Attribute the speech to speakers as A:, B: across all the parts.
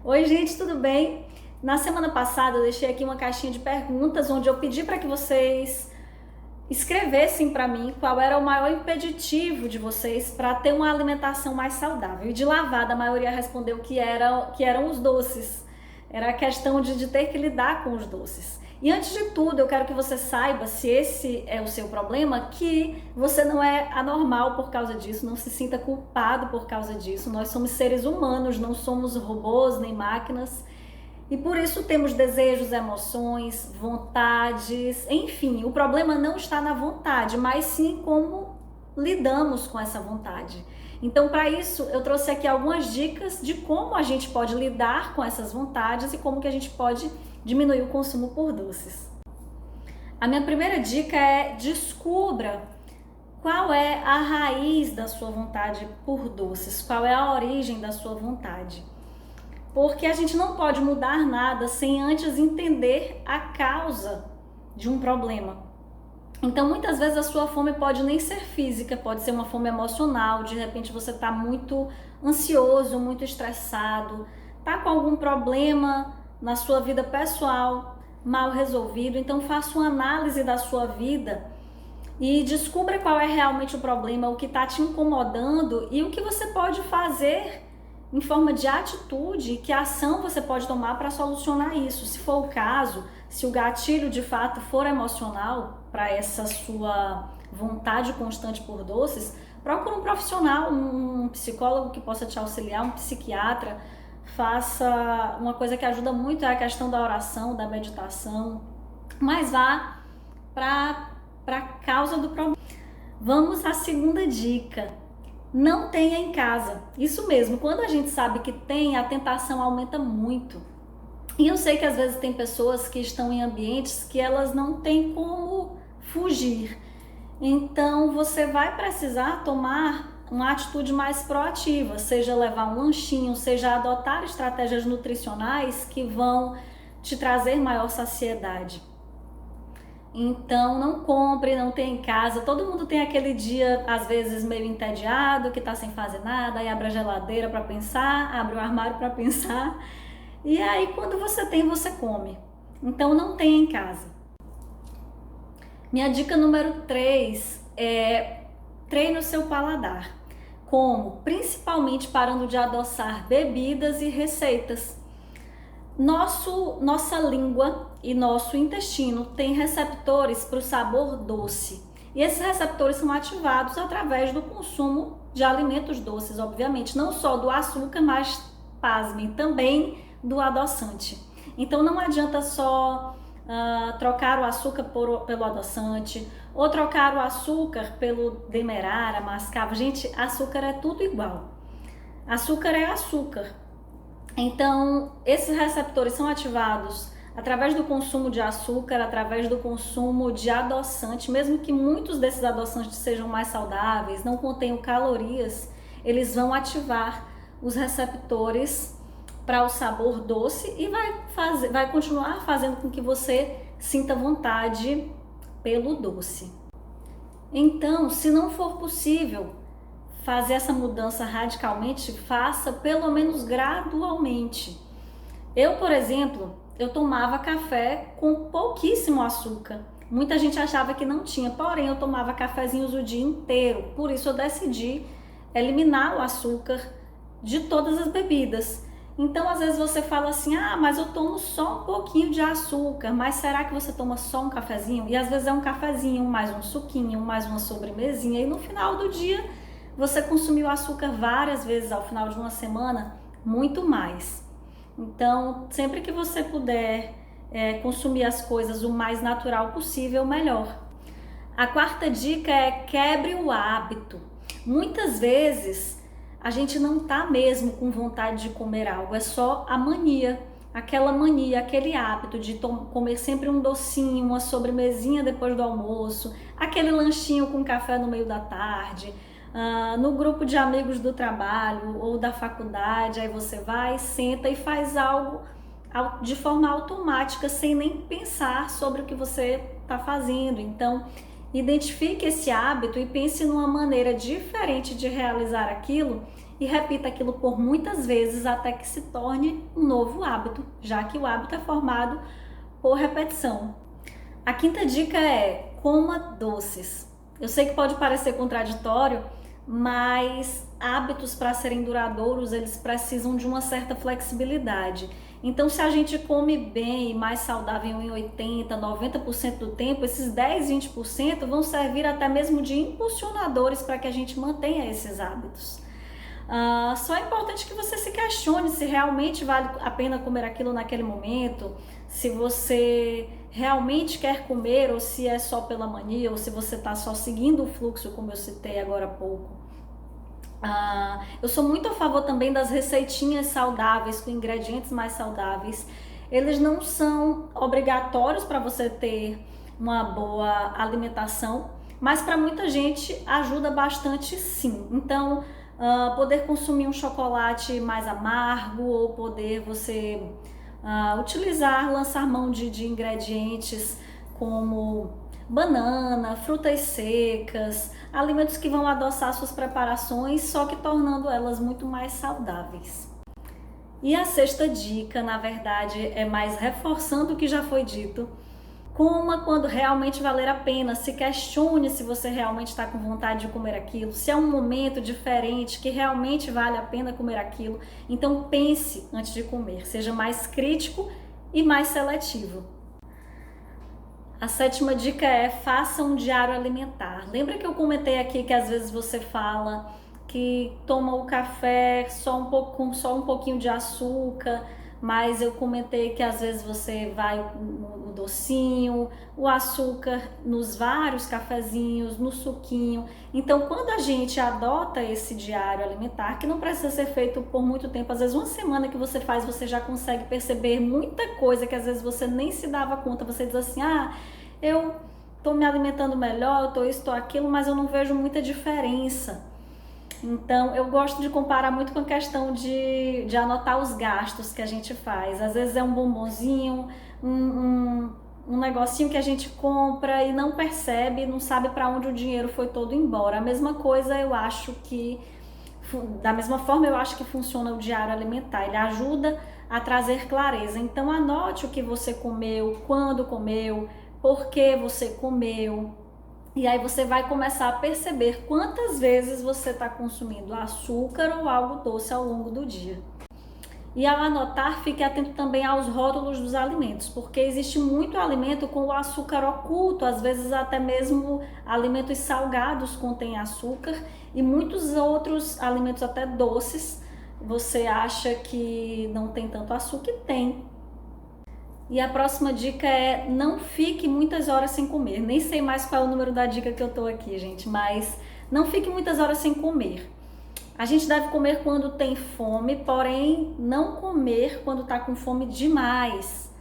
A: Oi, gente, tudo bem? Na semana passada eu deixei aqui uma caixinha de perguntas onde eu pedi para que vocês escrevessem para mim qual era o maior impeditivo de vocês para ter uma alimentação mais saudável. E de lavada a maioria respondeu que eram os doces. Era a questão de ter que lidar com os doces. E antes de tudo, eu quero que você saiba, se esse é o seu problema, que você não é anormal por causa disso, não se sinta culpado por causa disso. Nós somos seres humanos, não somos robôs nem máquinas. E por isso temos desejos, emoções, vontades, enfim, o problema não está na vontade, mas sim como lidamos com essa vontade. Então, para isso, eu trouxe aqui algumas dicas de como a gente pode lidar com essas vontades e como que a gente pode diminuir o consumo por doces. A minha primeira dica é: descubra qual é a raiz da sua vontade por doces, qual é a origem da sua vontade. Porque a gente não pode mudar nada sem antes entender a causa de um problema. Então, muitas vezes a sua fome pode nem ser física, pode ser uma fome emocional. De repente você está muito ansioso, muito estressado, está com algum problema na sua vida pessoal mal resolvido. Então, faça uma análise da sua vida e descubra qual é realmente o problema, o que está te incomodando e o que você pode fazer em forma de atitude, que ação você pode tomar para solucionar isso. Se for o caso, se o gatilho de fato for emocional para essa sua vontade constante por doces, procure um profissional, um psicólogo que possa te auxiliar, um psiquiatra. Faça uma coisa que ajuda muito, é a questão da oração, da meditação, mas vá para a causa do problema. Vamos à segunda dica: não tenha em casa. Isso mesmo, quando a gente sabe que tem, a tentação aumenta muito. E eu sei que às vezes tem pessoas que estão em ambientes que elas não têm como fugir. Então você vai precisar tomar uma atitude mais proativa, seja levar um lanchinho, seja adotar estratégias nutricionais que vão te trazer maior saciedade. Então não compre, não tenha em casa. Todo mundo tem aquele dia, às vezes, meio entediado, que tá sem fazer nada, aí abre a geladeira para pensar, abre o armário para pensar. E aí quando você tem, você come. Então não tenha em casa. Minha dica número 3 é: treine o seu paladar. Como? Principalmente parando de adoçar bebidas e receitas. Nossa língua e nosso intestino têm receptores para o sabor doce. E esses receptores são ativados através do consumo de alimentos doces, obviamente. Não só do açúcar, mas, pasmem, também do adoçante. Então não adianta só trocar o açúcar pelo adoçante, ou trocar o açúcar pelo demerara, mascavo. Gente, açúcar é tudo igual. Açúcar é açúcar. Então, esses receptores são ativados através do consumo de açúcar, através do consumo de adoçante. Mesmo que muitos desses adoçantes sejam mais saudáveis, não contenham calorias, eles vão ativar os receptores para o sabor doce e vai continuar fazendo com que você sinta vontade pelo doce. Então, se não for possível fazer essa mudança radicalmente, faça pelo menos gradualmente. Eu, por exemplo, eu tomava café com pouquíssimo açúcar. Muita gente achava que não tinha, porém eu tomava cafezinhos o dia inteiro. Por isso eu decidi eliminar o açúcar de todas as bebidas. Então, às vezes você fala assim: ah, mas eu tomo só um pouquinho de açúcar. Mas será que você toma só um cafezinho? E às vezes é um cafezinho, mais um suquinho, mais uma sobremesinha. E no final do dia, você consumiu açúcar várias vezes ao final de uma semana, muito mais. Então, sempre que você puder consumir as coisas o mais natural possível, melhor. A quarta dica é: quebre o hábito. Muitas vezes a gente não tá mesmo com vontade de comer algo, é só a mania, aquele hábito de comer sempre um docinho, uma sobremesinha depois do almoço, aquele lanchinho com café no meio da tarde, no grupo de amigos do trabalho ou da faculdade. Aí você vai, senta e faz algo de forma automática, sem nem pensar sobre o que você está fazendo. Então, identifique esse hábito e pense numa maneira diferente de realizar aquilo e repita aquilo por muitas vezes até que se torne um novo hábito, já que o hábito é formado por repetição. A quinta dica é: coma doces. Eu sei que pode parecer contraditório, mas hábitos, para serem duradouros, eles precisam de uma certa flexibilidade. Então, se a gente come bem e mais saudável em 80%, 90% do tempo, esses 10%, 20% vão servir até mesmo de impulsionadores para que a gente mantenha esses hábitos. Só é importante que você se questione se realmente vale a pena comer aquilo naquele momento, se você realmente quer comer ou se é só pela mania, ou se você está só seguindo o fluxo, como eu citei agora há pouco. Eu sou muito a favor também das receitinhas saudáveis, com ingredientes mais saudáveis. Eles não são obrigatórios para você ter uma boa alimentação, mas para muita gente ajuda bastante sim. Então, poder consumir um chocolate mais amargo, ou poder você lançar mão de ingredientes como banana, frutas secas, alimentos que vão adoçar suas preparações, só que tornando elas muito mais saudáveis. E a sexta dica, na verdade, é mais reforçando o que já foi dito. Coma quando realmente valer a pena. Se questione se você realmente está com vontade de comer aquilo, se é um momento diferente que realmente vale a pena comer aquilo. Então pense antes de comer, seja mais crítico e mais seletivo. A sétima dica é: faça um diário alimentar. Lembra que eu comentei aqui que às vezes você fala que toma o café com só um pouquinho de açúcar, mas eu comentei que às vezes você vai no docinho, o açúcar nos vários cafezinhos, no suquinho. Então, quando a gente adota esse diário alimentar, que não precisa ser feito por muito tempo, às vezes uma semana que você faz, você já consegue perceber muita coisa que às vezes você nem se dava conta. Você diz assim: eu tô me alimentando melhor, eu tô isso, tô aquilo, mas eu não vejo muita diferença. Então, eu gosto de comparar muito com a questão de anotar os gastos que a gente faz. Às vezes é um bombonzinho, um negocinho que a gente compra e não percebe, não sabe para onde o dinheiro foi todo embora. A mesma coisa eu acho que, da mesma forma eu acho que funciona o diário alimentar. Ele ajuda a trazer clareza. Então, anote o que você comeu, quando comeu, por que você comeu. E aí você vai começar a perceber quantas vezes você está consumindo açúcar ou algo doce ao longo do dia. E ao anotar, fique atento também aos rótulos dos alimentos, porque existe muito alimento com o açúcar oculto, às vezes até mesmo alimentos salgados contêm açúcar, e muitos outros alimentos até doces, você acha que não tem tanto açúcar e tem. E a próxima dica é: não fique muitas horas sem comer. Nem sei mais qual é o número da dica que eu tô aqui, gente, mas não fique muitas horas sem comer. A gente deve comer quando tem fome, porém não comer quando tá com fome demais.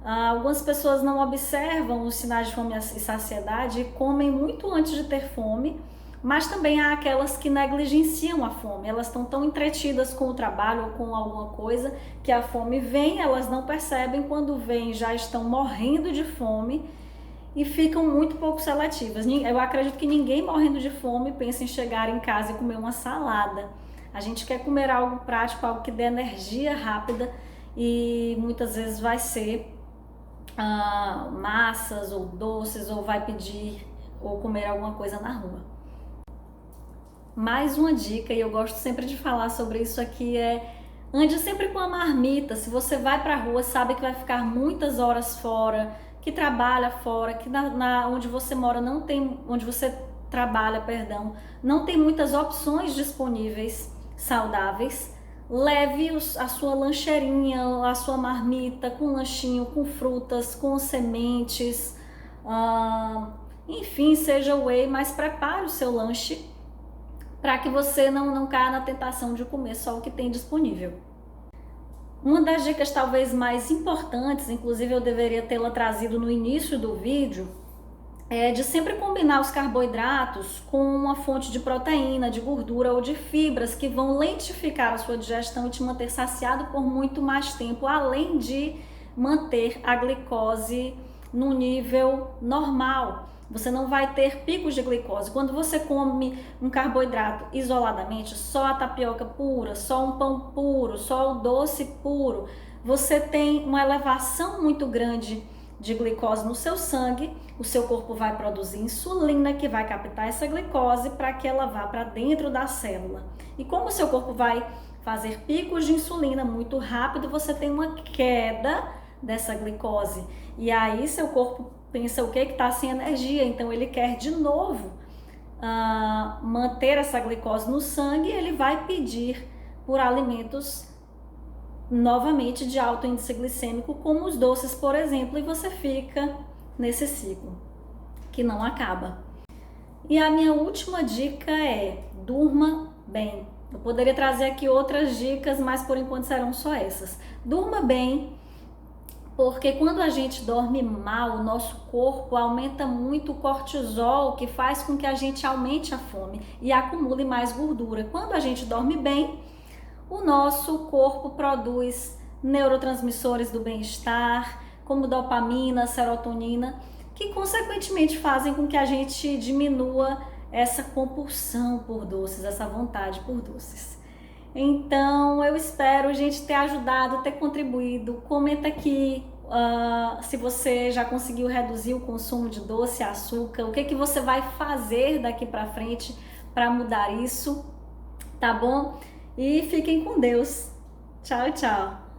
A: Algumas pessoas não observam os sinais de fome e saciedade e comem muito antes de ter fome, mas também há aquelas que negligenciam a fome. Elas estão tão entretidas com o trabalho ou com alguma coisa que a fome vem, elas não percebem, quando vem já estão morrendo de fome e ficam muito pouco seletivas. Eu acredito que ninguém morrendo de fome pensa em chegar em casa e comer uma salada. A gente quer comer algo prático, algo que dê energia rápida, e muitas vezes vai ser massas ou doces, ou vai pedir ou comer alguma coisa na rua. Mais uma dica, e eu gosto sempre de falar sobre isso aqui, é: ande sempre com a marmita. Se você vai pra rua, sabe que vai ficar muitas horas fora, que trabalha fora, que onde você mora não tem, onde você trabalha, perdão, não tem muitas opções disponíveis saudáveis. Leve a sua lancheirinha, a sua marmita com lanchinho, com frutas, com sementes, enfim, seja whey, mas prepare o seu lanche para que você não caia na tentação de comer só o que tem disponível. Uma das dicas talvez mais importantes, inclusive eu deveria tê-la trazido no início do vídeo, é de sempre combinar os carboidratos com uma fonte de proteína, de gordura ou de fibras que vão lentificar a sua digestão e te manter saciado por muito mais tempo, além de manter a glicose no nível normal. você não vai ter picos de glicose. Quando você come um carboidrato isoladamente, só a tapioca pura, só um pão puro, só o doce puro, você tem uma elevação muito grande de glicose no seu sangue, o seu corpo vai produzir insulina que vai captar essa glicose para que ela vá para dentro da célula. E como o seu corpo vai fazer picos de insulina muito rápido, você tem uma queda dessa glicose. E aí seu corpo pensa o que está sem energia, então ele quer de novo manter essa glicose no sangue e ele vai pedir por alimentos novamente de alto índice glicêmico, como os doces, por exemplo, e você fica nesse ciclo que não acaba. E a minha última dica é: durma bem. Eu poderia trazer aqui outras dicas, mas por enquanto serão só essas. Durma bem, porque quando a gente dorme mal, o nosso corpo aumenta muito o cortisol, que faz com que a gente aumente a fome e acumule mais gordura. Quando a gente dorme bem, o nosso corpo produz neurotransmissores do bem-estar, como dopamina, serotonina, que consequentemente fazem com que a gente diminua essa compulsão por doces, essa vontade por doces. Então eu espero, gente, ter ajudado, ter contribuído. Comenta aqui se você já conseguiu reduzir o consumo de doce e açúcar, o que você vai fazer daqui para frente para mudar isso, tá bom? E fiquem com Deus. Tchau, tchau.